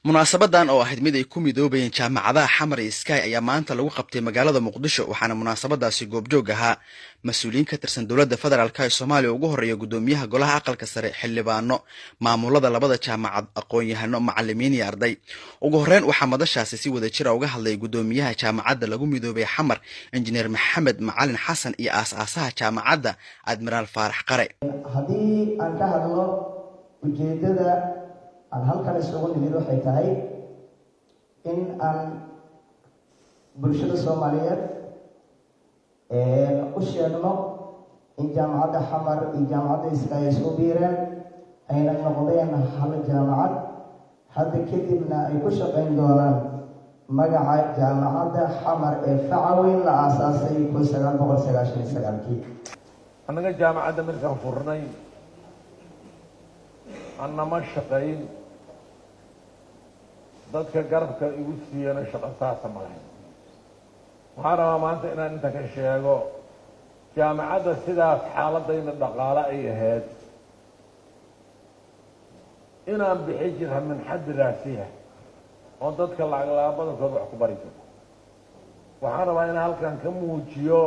munaasabadan oo ahayd mid ay ku midoobayeen jaamacadaha Xamar iyo Sky ayaa maanta lagu qabtay magaalada Muqdisho waxaana munaasabadaasi goobjoog ahaa mas'uuliyiin ka tirsan dowladda federaalka ee Soomaaliya ugu horeeya gudoomiyaha golaha aqalka sare xildhibaano maamulada labada jaamacad aqoon-yahano macallimiin iyo arday ugu horeyn waxaa madashaasi si wada jir ah uga hadlay gudoomiyaha jaamacadda lagu midoobay Xamar injineer Maxamed Macallin Xasan iyo aasaasaha jaamacadda Admiral Faarax Qare haddii aan ka hadlo ujeedada aan halkan isugu nimid waxay tahay in aan bulshada Soomaaliyeed u sheegno in jaamacadda Xamar iyo jaamacadda Sky isku biireen ayna noqdeen hal jaamacad hadda kadibna ay ku shaqayn doonaan magaca jaamacadda Xamar ee facaweyn la aasaasay 1999 annaga jaamacadda markaan furnay annama shaqayn dadka garabka igu siiyana shaqo saasa ma lahayn waxaan rabaa maanta inaan inta ka sheego jaamacadda sidaas xaaladayna dhaqaale ay ahayd inaan bixi jira min xaddi raasiya oo dadka lacag la-aan wax ku bari jiro waxaan rabaa inaan halkan ka muujiyo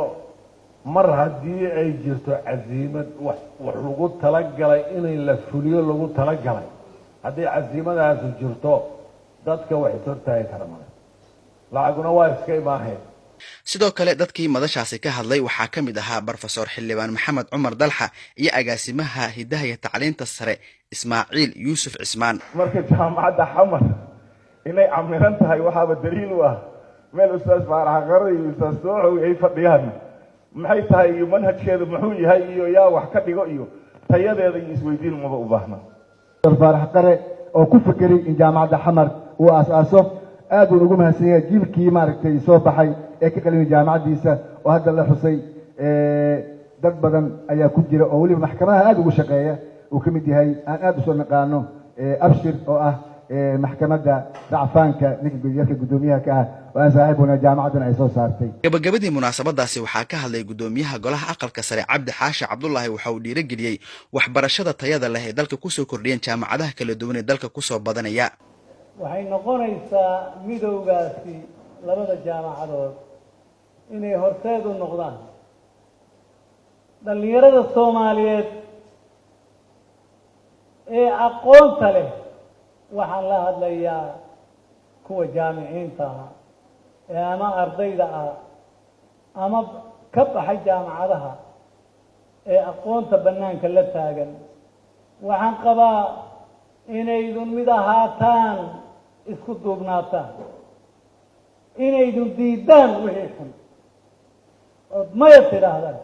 mar haddii ay jirto casiimad wax lagu talagalay inay la fuliyo lagu talagalay haddii casiimadaasi jirto dadka wax tortaay karmaan lacaguna waa iska imaaheen sidoo kale dadkii madashaasi ka hadlay waxaa ka mid ahaa Professor Xildhibaan Maxamed Cumar Dalxa iyo agaasimaha hidaha iyo tacliinta sare Ismaaciil Yuusuf Cismaan marka jaamacadda Xamar inay camiran tahay waxaaba daliil u ah meel ustaas Faarax Qare iyo ustaas Sooco ay fadhiyaan maxay tahay iyo manhajkeedu muxuu yahay iyo yaa wax ka dhigo iyo tayadeeda iyo isweydiin uma u baahna Faarax Qare oo ku fikiray in jaamacadda Xamar uu aasaaso aad uu ugu mahadsan yahay jiilkii maaragtay soo baxay ee ka qalin jaamacadiisa oo hadda la xusay dad badan ayaa ku jira oo waliba maxkamadaha aad ugu shaqeeya uu ka mid yahay aan aad u soo naqaano abshir oo ah maxkamadda racfaanka ninka gudoomiyaha ka ah oo saaxiibuna jaamacaddan ay soo saartay gabagabadii munaasabadaasi waxaa ka hadlay gudoomiyaha golaha aqalka sare Cabdi Xaashi Cabdullaahi waxa uu dhiirigeliyay waxbarashada tayada leh ee dalka ku soo kordhiyeen jaamacadaha kala duwan ee dalka ku soo badanaya waxay noqonaysaa midowgaasi labada jaamacadood inay horteed u noqdaan dhalinyarada Soomaaliyeed ee aqoonta leh waxaan la hadlayaa kuwa jaamiciinta ee ama ardayda ah ama ka baxay jaamacadaha ee aqoonta bannaanka la taagan waxaan qabaa inaydun mid ahaataan isku duubnaataan inaydun diidaan wixii xun oo maya tidhaahdaan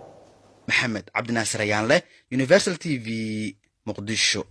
Maxamed Cabdinaasir Ayaanle Universal TV Muqdisho.